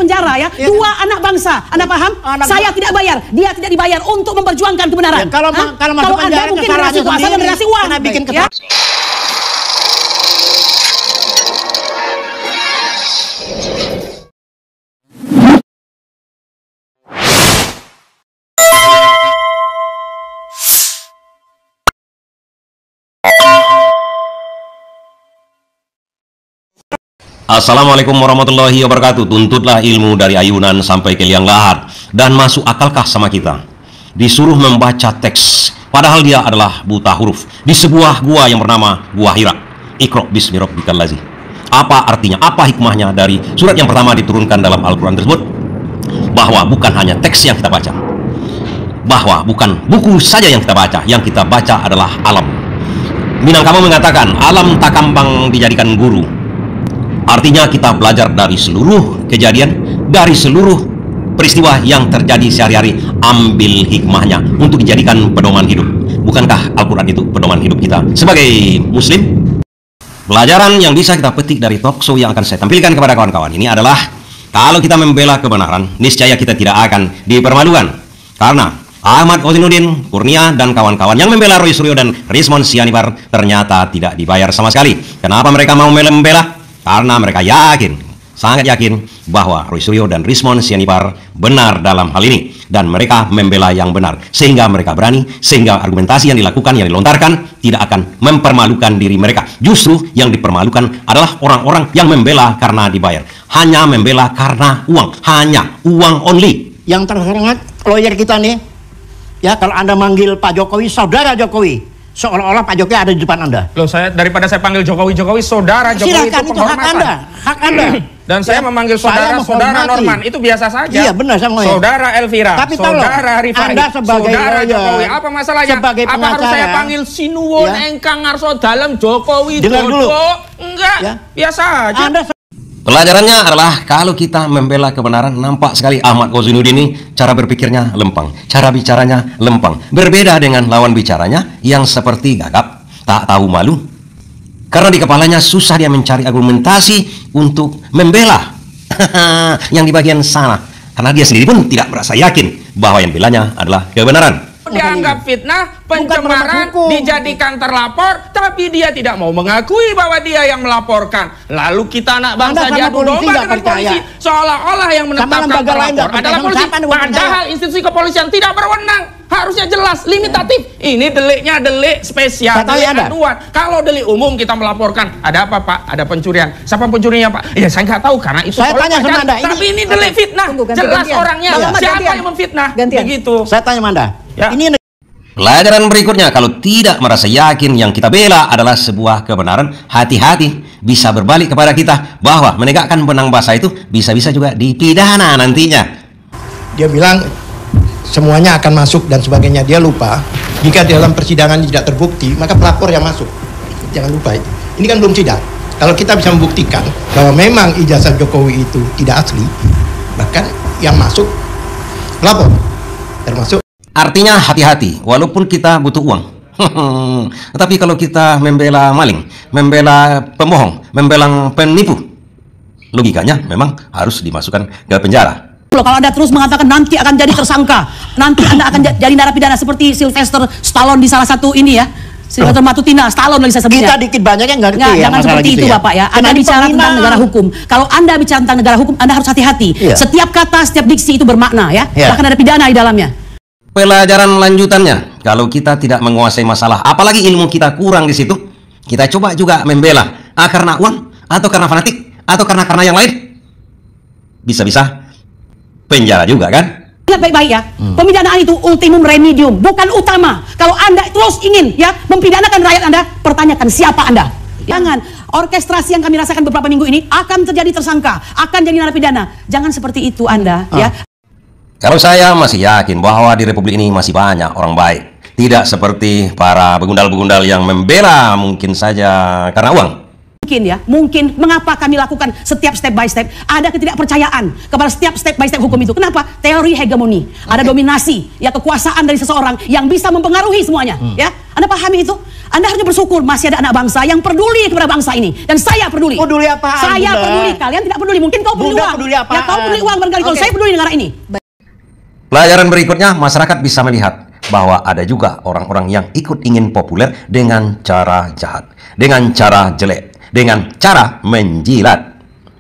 penjara ya. Dua anak bangsa. Anda paham? Saya tidak bayar, dia tidak dibayar untuk memperjuangkan kebenaran. Kalau masuk penjara mungkin generasi kuasa dan generasi uang. Bikin Ya. Assalamualaikum warahmatullahi wabarakatuh. Tuntutlah ilmu dari ayunan sampai ke liang lahat. Dan masuk akalkah sama kita? Disuruh membaca teks, padahal dia adalah buta huruf, di sebuah gua yang bernama Gua Hira. Iqra bismi rabbikal ladzi. Apa artinya, apa hikmahnya dari surat yang pertama diturunkan dalam Al-Quran tersebut? Bahwa bukan hanya teks yang kita baca, bahwa bukan buku saja yang kita baca adalah alam. Minangkabau mengatakan, alam tak kambang dijadikan guru. Artinya kita belajar dari seluruh kejadian, dari seluruh peristiwa yang terjadi sehari-hari, ambil hikmahnya untuk dijadikan pedoman hidup. Bukankah Al-Quran itu pedoman hidup kita sebagai muslim? Pelajaran yang bisa kita petik dari talk show yang akan saya tampilkan kepada kawan-kawan ini adalah, kalau kita membela kebenaran, niscaya kita tidak akan dipermalukan. Karena Ahmad Kozinuddin, Kurnia, dan kawan-kawan yang membela Roy Suryo dan Rizmon Sianipar ternyata tidak dibayar sama sekali. Kenapa mereka mau membela? Karena mereka yakin, sangat yakin bahwa Roy Suryo dan Rizmon Sianipar benar dalam hal ini, dan mereka membela yang benar, sehingga mereka berani, sehingga argumentasi yang dilakukan, yang dilontarkan tidak akan mempermalukan diri mereka. Justru yang dipermalukan adalah orang-orang yang membela karena dibayar, hanya membela karena uang, hanya uang only. Yang terhormat lawyer kita nih, ya, kalau Anda manggil Pak Jokowi saudara Jokowi, seolah-olah Pak Jokowi ada di depan Anda. Loh, daripada saya panggil Jokowi saudara Jokowi, silakan, itu hak Anda, hak Anda. Dan saya memanggil saudara Norman itu biasa saja. Iya, benar, sama saudara Elvira, tapi saudara Rifai, Anda sebagai saudara Jokowi, apa masalahnya? Sebagai apa harus saya panggil Sinuwun engkang ngarso dalam Jokowi Dodo? Enggak, ya, biasa aja. Pelajarannya adalah, kalau kita membela kebenaran, nampak sekali Ahmad Kozinuddin ini cara berpikirnya lempeng, cara bicaranya lempeng. Berbeda dengan lawan bicaranya yang seperti gagap, tak tahu malu. Karena di kepalanya susah dia mencari argumentasi untuk membela yang di bagian sana. Karena dia sendiri pun tidak merasa yakin bahwa yang belanya adalah kebenaran. Dianggap fitnah, pencemaran, dijadikan terlapor, tapi dia tidak mau mengakui bahwa dia yang melaporkan. Lalu kita anak bangsa diadu domba dengan polisi, seolah-olah yang menetapkan terlapor adalah polisi, padahal institusi kepolisian tidak berwenang. Harusnya jelas, limitatif. Ini deliknya delik spesial, delik aduan. Kalau delik umum kita melaporkan, ada apa Pak? Ada pencurian. Siapa pencurinya Pak? Ya saya nggak tahu, karena itu saya tanya sama Anda. Tapi ini delik fitnah, jelas orangnya. Siapa yang memfitnah? Begitu. Saya tanya sama Anda. Ya. Ini pelajaran berikutnya, kalau tidak merasa yakin yang kita bela adalah sebuah kebenaran, hati-hati, bisa berbalik kepada kita bahwa menegakkan benang basah itu bisa-bisa juga dipidana nantinya. Dia bilang semuanya akan masuk dan sebagainya. Dia lupa, jika dalam persidangan tidak terbukti, maka pelapor yang masuk. Jangan lupa, ini kan belum sidang. Kalau kita bisa membuktikan bahwa memang ijazah Jokowi itu tidak asli, bahkan yang masuk pelapor termasuk. Artinya hati-hati, walaupun kita butuh uang. Tapi kalau kita membela maling, membela pembohong, membela penipu, logikanya memang harus dimasukkan ke penjara. Kalau Anda terus mengatakan nanti akan jadi tersangka, nanti Anda akan jadi narapidana seperti Sylvester Stallone di salah satu ini ya, Sylvester Matutina, Stallone lagi saya sebutnya. Kita dikit banyak yang ngerti ya, jangan seperti itu ya, Bapak ya. Anda bicara tentang negara hukum. Kalau Anda bicara tentang negara hukum, Anda harus hati-hati. Setiap kata, setiap diksi itu bermakna ya. Bahkan ada pidana di dalamnya. Pelajaran lanjutannya, kalau kita tidak menguasai masalah, apalagi ilmu kita kurang di situ, kita coba juga membela karena uang, atau karena fanatik, atau karena yang lain, bisa-bisa penjara juga kan? Lihat baik-baik ya, pemidanaan itu ultimum remedium, bukan utama. Kalau Anda terus ingin ya mempidanakan rakyat Anda, pertanyakan siapa Anda. Jangan, orkestrasi yang kami rasakan beberapa minggu ini akan terjadi tersangka, akan jadi narapidana. Jangan seperti itu Anda ya. Kalau saya masih yakin bahwa di Republik ini masih banyak orang baik. Tidak seperti para begundal-begundal yang membela mungkin saja karena uang. Mungkin ya, mungkin mengapa kami lakukan setiap step by step. Ada ketidakpercayaan kepada setiap step by step hukum itu. Kenapa? Teori hegemoni. Ada dominasi, ya kekuasaan dari seseorang yang bisa mempengaruhi semuanya. Ya, Anda pahami itu? Anda harus bersyukur masih ada anak bangsa yang peduli kepada bangsa ini. Dan saya peduli. Peduli apaan, Saya Bunda? peduli. Kalian tidak peduli. Mungkin kau peduli Bunda uang. peduli apaan? Ya kau peduli uang barangkali. Kalau saya peduli negara ini. Pelajaran berikutnya, masyarakat bisa melihat bahwa ada juga orang-orang yang ikut ingin populer dengan cara jahat, dengan cara jelek, dengan cara menjilat.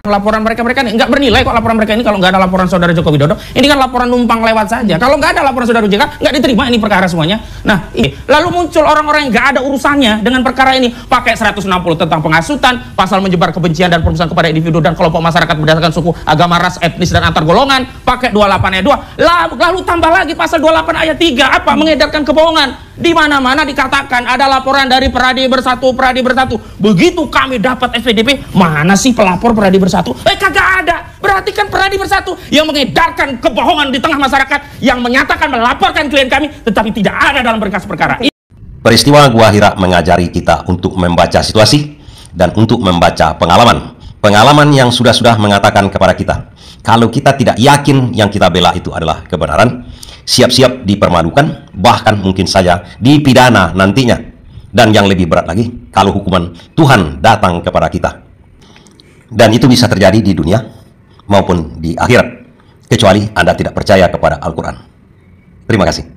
Laporan mereka ini nggak bernilai kok laporan mereka ini kalau nggak ada laporan saudara Joko Widodo. Ini kan laporan numpang lewat saja. Kalau nggak ada laporan saudara JK, nggak diterima ini perkara semuanya. Nah, lalu muncul orang-orang yang nggak ada urusannya dengan perkara ini, pakai 160 tentang penghasutan, pasal menyebar kebencian dan perusahaan kepada individu dan kelompok masyarakat berdasarkan suku, agama, ras, etnis dan antar golongan, pakai 28 ayat 2. Lalu tambah lagi pasal 28 ayat 3 apa? Mengedarkan kebohongan. Di mana-mana dikatakan ada laporan dari Peradi Bersatu. Begitu kami dapat FPDP, mana sih pelapor Peradi Bersatu? Kagak ada. Berarti kan Peradi Bersatu yang mengedarkan kebohongan di tengah masyarakat, yang menyatakan melaporkan klien kami, tetapi tidak ada dalam berkas perkara. Peristiwa Gua Hira mengajari kita untuk membaca situasi dan untuk membaca pengalaman. Pengalaman yang sudah mengatakan kepada kita, kalau kita tidak yakin yang kita bela itu adalah kebenaran, siap-siap dipermalukan, bahkan mungkin saja dipidana nantinya. Dan yang lebih berat lagi, kalau hukuman Tuhan datang kepada kita. Dan itu bisa terjadi di dunia maupun di akhirat, kecuali Anda tidak percaya kepada Al-Quran. Terima kasih.